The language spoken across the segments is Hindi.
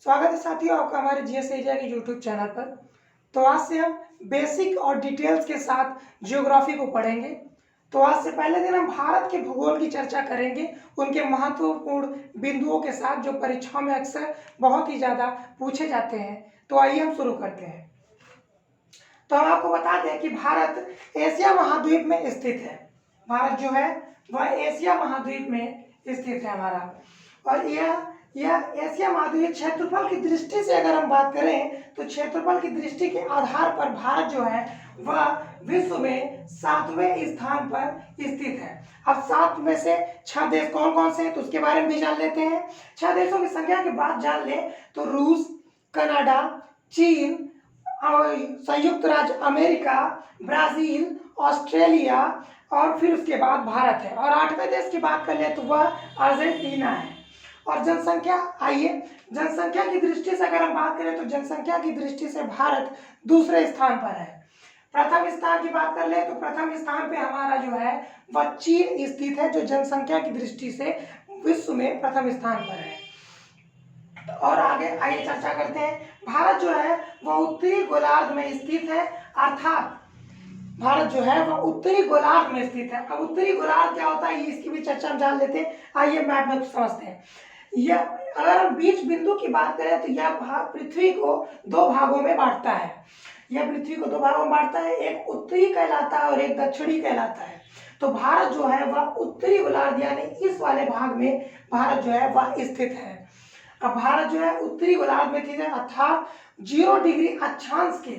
स्वागत है साथियों आपका हमारे जीएस एरिया के यूट्यूब चैनल पर। तो आज से हम बेसिक और डिटेल्स के साथ ज्योग्राफी को पढ़ेंगे। तो आज से पहले दिन हम भारत के भूगोल की चर्चा करेंगे, उनके महत्वपूर्ण बिंदुओं के साथ जो परीक्षाओं में अक्सर बहुत ही ज़्यादा पूछे जाते हैं। तो आइए हम शुरू करते हैं। तो हम आपको बता दें कि भारत एशिया महाद्वीप में स्थित है। भारत जो है वह एशिया महाद्वीप में स्थित है हमारा। और यह एशिया महाद्वीप क्षेत्रफल की दृष्टि से अगर हम बात करें तो क्षेत्रफल की दृष्टि के आधार पर भारत जो है वह विश्व में 7वें स्थान पर स्थित है। अब 7 में से 6 देश कौन कौन से हैं तो उसके बारे में भी जान लेते हैं। 6 देशों की संख्या की बात जान लें तो रूस, कनाडा, चीन, संयुक्त राज्य अमेरिका, ब्राजील, ऑस्ट्रेलिया और फिर उसके बाद भारत है। और 8वें देश की बात कर ले तो वह अर्जेंटीना है। और जनसंख्या, आइए जनसंख्या की दृष्टि से अगर हम बात करें तो जनसंख्या की दृष्टि से भारत दूसरे स्थान पर है। प्रथम स्थान की बात कर ले तो प्रथम स्थान पे हमारा जो है वह चीन स्थित है, जो जनसंख्या की दृष्टि से विश्व में प्रथम स्थान पर है। और आगे आइए चर्चा करते हैं। भारत जो है वह उत्तरी गोलार्ध में स्थित है, अर्थात भारत जो है वह उत्तरी गोलार्ध में स्थित है। अब उत्तरी गोलार्ध क्या होता है इसकी भी चर्चा हम जान लेते हैं। आइए मैप में समझते हैं। यह अगर हम बीज बिंदु की बात करें तो यह पृथ्वी को 2 भागों में बांटता है। यह पृथ्वी को 2 भागों में बांटता है, एक उत्तरी कहलाता है और एक दक्षिणी कहलाता है। तो भारत जो है वह उत्तरी गोलार्ध यानी इस वाले भाग में भारत जो है वह स्थित है। अब भारत जो है उत्तरी गोलार्ध में स्थित है, अर्थात 0 डिग्री अक्षांश के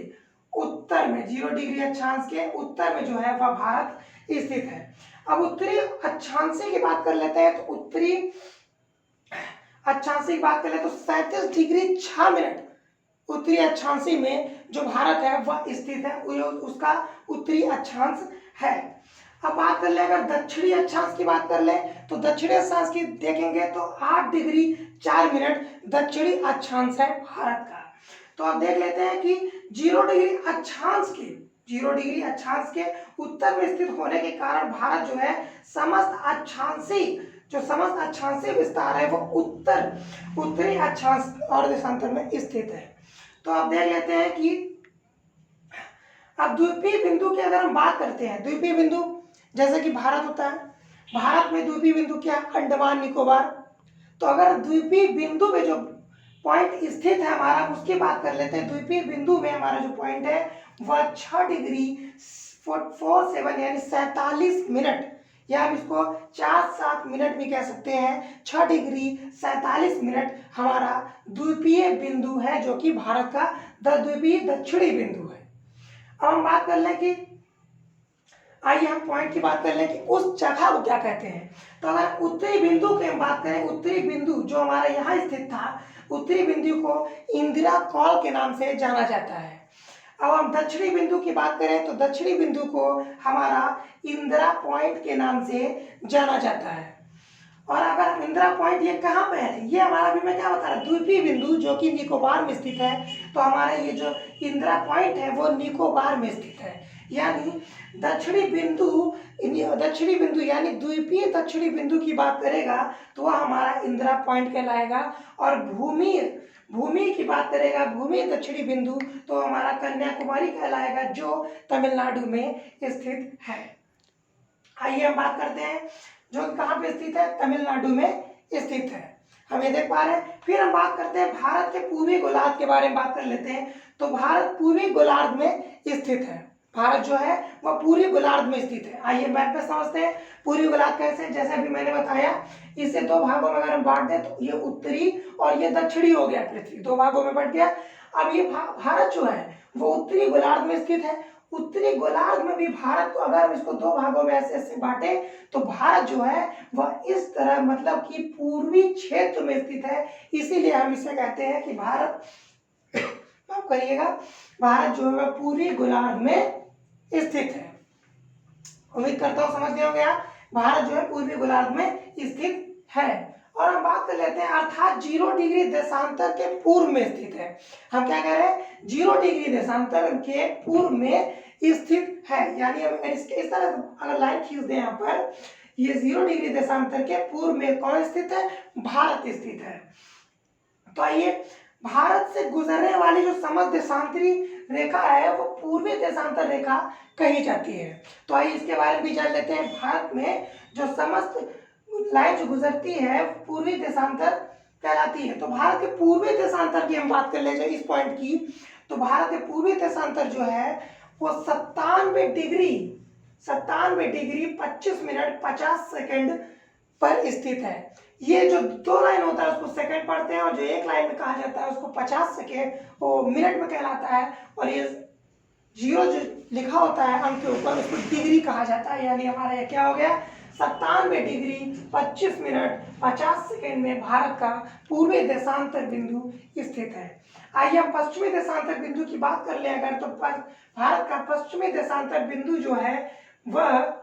उत्तर में, 0 डिग्री अक्षांश के उत्तर में जो है वह भारत स्थित है। अब उत्तरी अक्षांशी की बात कर लेते हैं तो उत्तरी अक्षांशी की बात कर ले तो 37 डिग्री 6 मिनट उत्तरी अक्षांशी में जो भारत है वह स्थित है, उसका उत्तरी अक्षांश है। अब बात कर ले अगर दक्षिणी अक्षांश की बात कर ले तो दक्षिणी अक्षांश की देखेंगे तो 8 डिग्री 4 मिनट दक्षिणी अक्षांश है भारत का। तो अब देख लेते हैं कि 0 डिग्री अक्षांश के उत्तर में स्थित होने के कारण भारत जो है समस्त अक्षांशीय विस्तार है वो उत्तरी अक्षांश और देशांतर में स्थित है। तो अब देख लेते हैं कि अब द्वीपीय बिंदु की अगर हम बात करते हैं, द्वीपीय बिंदु जैसे कि भारत होता है, भारत में द्वीपीय बिंदु क्या, अंडमान निकोबार। तो अगर द्वीपीय बिंदु में जो पॉइंट स्थित है हमारा उसकी बात कर लेते हैं। द्वीपीय बिंदु में हमारा जो पॉइंट है वह 6 डिग्री 47 यानी 47 मिनट, या हम इसको 4-7 मिनट भी कह सकते हैं। 6 डिग्री 47 मिनट हमारा द्वीपीय बिंदु है, जो कि भारत का द्वीपीय दक्षिणी बिंदु है। अब हम बात कर लें कि आइए हम पॉइंट की बात कर लें कि उस जगह को क्या कहते हैं। तो अगर उत्तरी बिंदु की हम बात करें, उत्तरी बिंदु जो हमारा यहाँ स्थित था, उत्तरी बिंदु को इंदिरा कॉल के नाम से जाना जाता है। अब हम दक्षिणी बिंदु की बात करें तो दक्षिणी बिंदु को हमारा इंदिरा पॉइंट के नाम से जाना जाता है। और अगर इंदिरा पॉइंट ये कहाँ पे है, ये हमारा अभी मैं क्या बता रहा, द्वीपीय बिंदु जो कि निकोबार में स्थित है। तो हमारा ये जो इंदिरा पॉइंट है वो निकोबार में स्थित है। यानी दक्षिणी बिंदु यानी द्वीपीय दक्षिणी बिंदु की बात करेगा तो वह हमारा इंदिरा पॉइंट कहलाएगा। और भूमि की बात करेगा, भूमि दक्षिणी बिंदु, तो हमारा कन्याकुमारी कहलाएगा, जो तमिलनाडु में स्थित है। आइए हम बात करते हैं जो कहाँ पे स्थित है, तमिलनाडु में स्थित है, हम ये देख पा रहे हैं। फिर हम बात करते हैं भारत के पूर्वी गोलार्ध के बारे में बात कर लेते हैं। तो भारत पूर्वी गोलार्ध में स्थित है, भारत जो है वह पूर्वी गोलार्ध में स्थित है। आइए मैप पे समझते हैं पूर्वी गोलार्ध कैसे। जैसे अभी मैंने बताया, इसे 2 भागों में अगर हम बांट दें तो ये उत्तरी और ये दक्षिणी हो गया, पृथ्वी 2 भागों में बट गया। अब ये भारत जो है वो उत्तरी गोलार्ध में स्थित है। उत्तरी गोलार्ध में भी भारत को अगर हम इसको 2 भागों में ऐसे ऐसे बांटे तो भारत जो है वह इस तरह मतलब कि पूर्वी क्षेत्र में स्थित है। इसीलिए हम इसे कहते हैं कि भारत माफ करिएगा, भारत जो है पूर्वी गोलार्ध में स्थित है। उम्मीद करता हूं समझ गए होंगे आप, भारत जो है पूर्वी गोलार्ध में स्थित है। और हम बात कर लेते हैं अर्थात 0 डिग्री देशांतर के पूर्व में स्थित है। हम क्या कह रहे हैं, 0 डिग्री देशांतर के पूर्व में स्थित है। यानी हम इस तरह अगर लाइन खींच दें यहाँ पर, ये 0 डिग्री देशांतर के पूर्व में कौन स्थित है, भारत स्थित है। तो आइए भारत से गुजरने वाली जो समस्त देशांतरी रेखा है वो पूर्वी देशांतर रेखा कही जाती है। तो आइए इसके बारे में भी जान लेते हैं। भारत में जो समस्त लाइन जो गुजरती है पूर्वी देशांतर कहलाती है। तो भारत के पूर्वी देशांतर की हम बात कर ले जाए इस पॉइंट की, तो भारत के पूर्वी देशांतर जो है वो 97 डिग्री 25 मिनट 50 सेकंड पर स्थित है। ये जो दो लाइन होता है उसको सेकंड पढ़ते हैं, और जो एक लाइन में कहा जाता है उसको 50 सेकंड वो मिनट में कहलाता है, और ये जीरो जो लिखा होता है अंक के ऊपर उसको डिग्री कहा जाता है। यानी हमारा ये क्या हो गया, 97 डिग्री 25 मिनट 50 सेकंड में भारत का पूर्वी देशांतर बिंदु स्थित है। आइए हम पश्चिमी देशांतर बिंदु की बात कर ले अगर, तो भारत का पश्चिमी देशांतर बिंदु जो है वह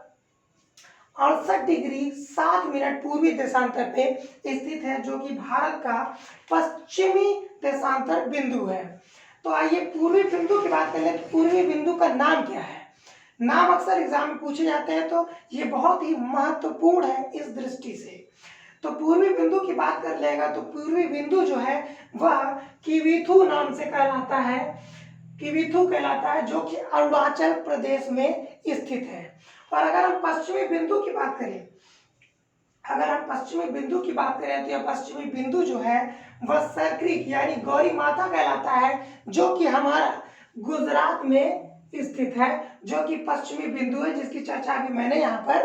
68 डिग्री 7 मिनट पूर्वी देशांतर पे स्थित है, जो कि भारत का पश्चिमी देशांतर बिंदु है। तो आइए पूर्वी बिंदु की बात कर ले, तो पूर्वी बिंदु का नाम क्या है। नाम अक्सर एग्जाम में पूछे जाते हैं, तो ये बहुत ही महत्वपूर्ण है इस दृष्टि से। तो पूर्वी बिंदु की बात कर लेगा तो पूर्वी बिंदु जो है वह किविथु नाम से कहलाता है, किविथु कहलाता है, जो कि अरुणाचल प्रदेश में स्थित है। और अगर हम पश्चिमी बिंदु की बात करें, अगर हम पश्चिमी बिंदु की बात करें तो यह पश्चिमी बिंदु जो है वह सर क्रीक यानी गौरी माता कहलाता है, जो कि हमारा गुजरात में स्थित है, जो कि पश्चिमी बिंदु है, जिसकी चर्चा भी मैंने यहाँ पर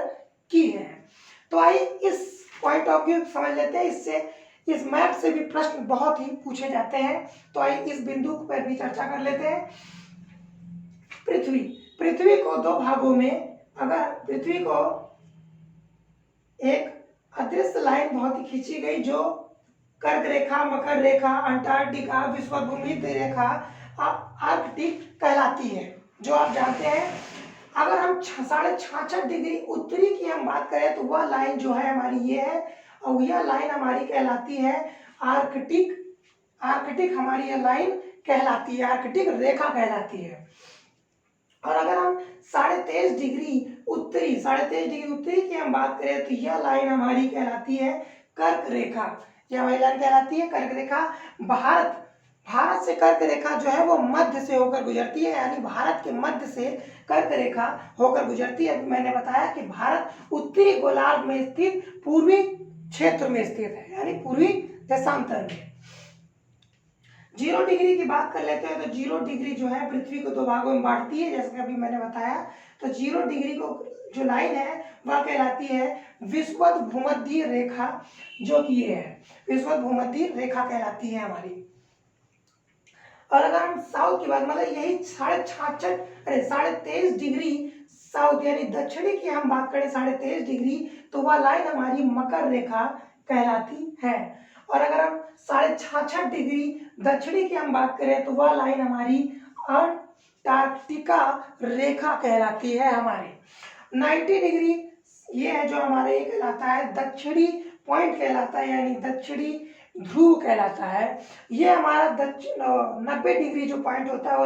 की है। तो आइए इस पॉइंट ऑफ व्यू समझ लेते हैं, इससे इस मैप से भी प्रश्न बहुत ही पूछे जाते हैं। तो आइए इस बिंदु पर भी चर्चा कर लेते हैं। पृथ्वी, पृथ्वी को दो भागों में, अगर पृथ्वी को एक अदृश्य लाइन बहुत ही खींची गई जो कर्क रेखा, मकर रेखा, अंटार्कटिका, विषुवभूमध्य रेखा, आर्कटिक कहलाती है, जो आप जानते हैं। अगर हम 66.5 डिग्री उत्तरी की हम बात करें तो वह लाइन जो है हमारी ये है, और यह लाइन हमारी कहलाती है आर्कटिक। आर्कटिक हमारी यह लाइन कहलाती है, आर्कटिक रेखा कहलाती है। और अगर हम 23.5 डिग्री उत्तरी, 23.5 डिग्री उत्तरी की हम बात करें तो यह लाइन हमारी कहलाती है कर्क रेखा। यह हमारी लाइन कहलाती है कर्क रेखा। भारत से कर्क रेखा जो है वो मध्य से होकर गुजरती है, यानी भारत के मध्य से कर्क रेखा होकर गुजरती है। मैंने बताया कि भारत उत्तरी गोलार्ध में स्थित पूर्वी क्षेत्र में स्थित है, यानी पूर्वी देशांतर में। 0 डिग्री की बात कर लेते हैं, तो 0 डिग्री जो है पृथ्वी को दो भागों में बांटती है, जैसे कि अभी मैंने बताया। तो 0 डिग्री को जो लाइन है वह कहलाती है विषुवभूमध्य रेखा, जो कि ये है विषुवभूमध्य रेखा कहलाती है हमारी। और अगर हम साउथ की बात, मतलब यही 23.5 डिग्री साउथ यानी दक्षिणी की हम बात करें 23.5 डिग्री, तो वह लाइन हमारी मकर रेखा कहलाती है। और अगर हम 66.5 डिग्री दक्षिणी की हम बात करें तो वह लाइन हमारी अंटार्कटिका रेखा कहलाती है हमारी। 90 डिग्री ये है जो हमारे ये कहलाता है दक्षिणी पॉइंट कहलाता है, यानी दक्षिणी ध्रुव कहलाता है। ये हमारा दक्षिण 90 डिग्री जो पॉइंट होता है वो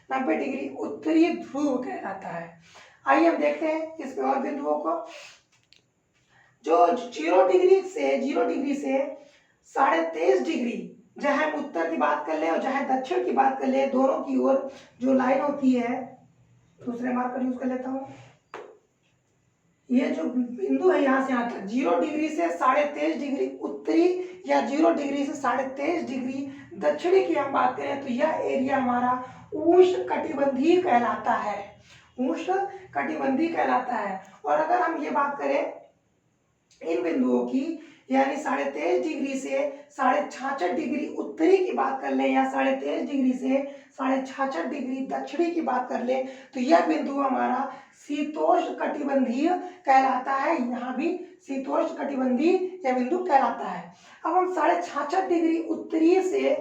90 डिग्री उत्तरी ध्रुव कहलाता है। आइए हम देखते हैं इस और बिंदुओं को। जो 0 डिग्री से 23.5 डिग्री, चाहे हम उत्तर की बात कर ले और चाहे दक्षिण की बात कर ले, दोनों की ओर जो लाइन होती है, दूसरे मार्कर यूज कर लेता हूँ। ये जो बिंदु है यहाँ से यहाँ तक 0 डिग्री से 23.5 डिग्री उत्तरी या 0 डिग्री से 23.5 डिग्री दक्षिणी की हम बात करें तो यह एरिया हमारा उष्ण कटिबंधीय कहलाता है, उष्ण कटिबंधीय कहलाता है। और अगर हम ये बात करें इन बिंदुओं की, यानी 23.5 डिग्री से 66.5 डिग्री उत्तरी की बात कर ले या 23.5 डिग्री से 66.5 डिग्री दक्षिणी की बात कर ले, तो यह बिंदु हमारा शीतोष्ण कटिबंधीय कहलाता है। यहाँ भी शीतोष्ण कटिबंधीय यह बिंदु कहलाता है। अब हम 66.5 डिग्री उत्तरी से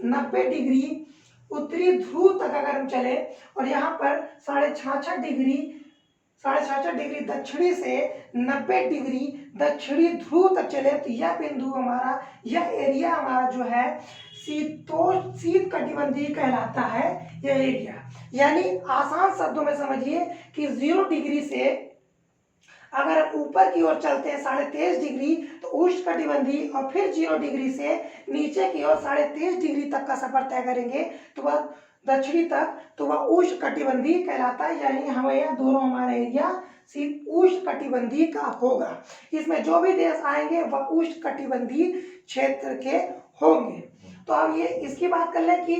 90 डिग्री उत्तरी ध्रुव तक अगर हम चले और यहाँ पर 66.5 डिग्री दक्षिणी से 90 डिग्री दक्षिणी ध्रुव तक चले, तो यह बिंदु हमारा, यह एरिया हमारा जो है शीत कटिबंधीय कहलाता है यह एरिया। यानी आसान शब्दों में समझिए कि 0 डिग्री से अगर हम ऊपर की ओर चलते हैं 23.5 डिग्री तो उष्णकटिबंधीय, और फिर 0 डिग्री से नीचे की ओर 23.5 डिग्री तक का सफर तय करेंगे तो वह दक्षिणी तक, तो वह उष्णकटिबंधीय कहलाता है। यानी हमें यह दोनों हमारा एरिया उष्णकटिबंधीय का होगा। इसमें जो भी देश आएंगे वह उष्णकटिबंधीय क्षेत्र के होंगे। तो अब ये इसकी बात कर लें कि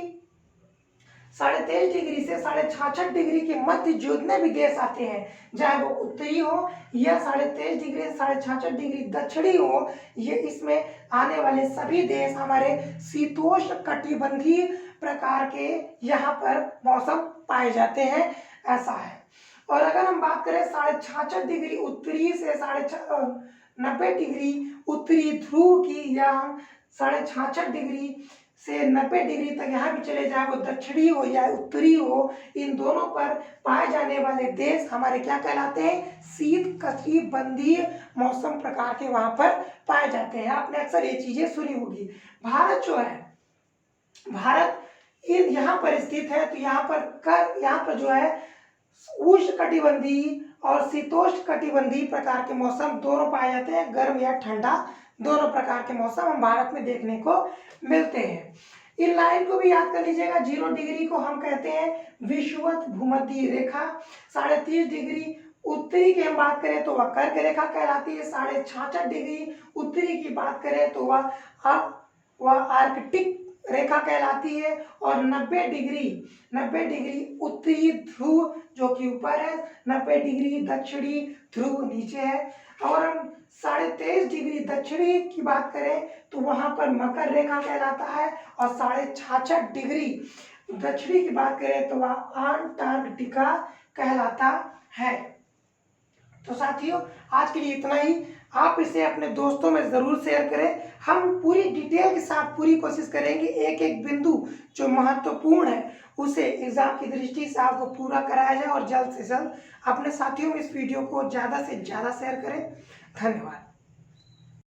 23.5 डिग्री से 66.5 डिग्री के मध्य जितने भी देश आते हैं, चाहे वो उत्तरी हो या 23.5 डिग्री से 66.5 डिग्री दक्षिणी हो, ये इसमें आने वाले सभी देश हमारे शीतोष्ण कटिबंधीय प्रकार के यहाँ पर मौसम पाए जाते हैं, ऐसा है। और अगर हम बात करें 66.5 डिग्री उत्तरी से 90 डिग्री उत्तरी ध्रुव की, या हम 66.5 डिग्री से 90 डिग्री तक यहाँ भी चले जाए, वो दक्षिणी हो या उत्तरी हो, इन दोनों पर पाए जाने वाले देश हमारे क्या कहलाते हैं, शीत कटिबंधीय मौसम प्रकार के वहां पर पाए जाते हैं। आपने अक्सर ये चीजें सुनी होगी। भारत जो है, भारत यहाँ पर स्थित है, तो यहाँ पर जो है उष्ण कटिबंधीय और शीतोष्ण कटिबंधीय प्रकार के मौसम दोनों पाए जाते हैं। गर्म या ठंडा दोनों प्रकार के मौसम हम भारत में देखने को मिलते हैं। इन लाइन को भी याद कर लीजिएगा। 0 डिग्री को हम कहते हैं विषुवत भूमध्य रेखा। 33.5 डिग्री उत्तरी की हम बात करें तो वह कर्क रेखा कहलाती है। 66.5 डिग्री उत्तरी की बात करें तो वह आर्कटिक रेखा कहलाती है। और 90 डिग्री उत्तरी ध्रुव जो कि ऊपर है, 90 डिग्री दक्षिणी ध्रुव नीचे है। और हम 23.5 डिग्री दक्षिणी की बात करें तो वहां पर मकर रेखा कहलाता है। और 66.5 डिग्री दक्षिणी की बात करें तो वह अंटार्कटिका कहलाता है। तो साथियों, आज के लिए इतना ही। आप इसे अपने दोस्तों में ज़रूर शेयर करें। हम पूरी डिटेल के साथ पूरी कोशिश करेंगे एक एक बिंदु जो महत्वपूर्ण है उसे एग्जाम की दृष्टि से आपको पूरा कराया जाए, और जल्द से जल्द अपने साथियों में इस वीडियो को ज़्यादा से ज़्यादा शेयर करें। धन्यवाद।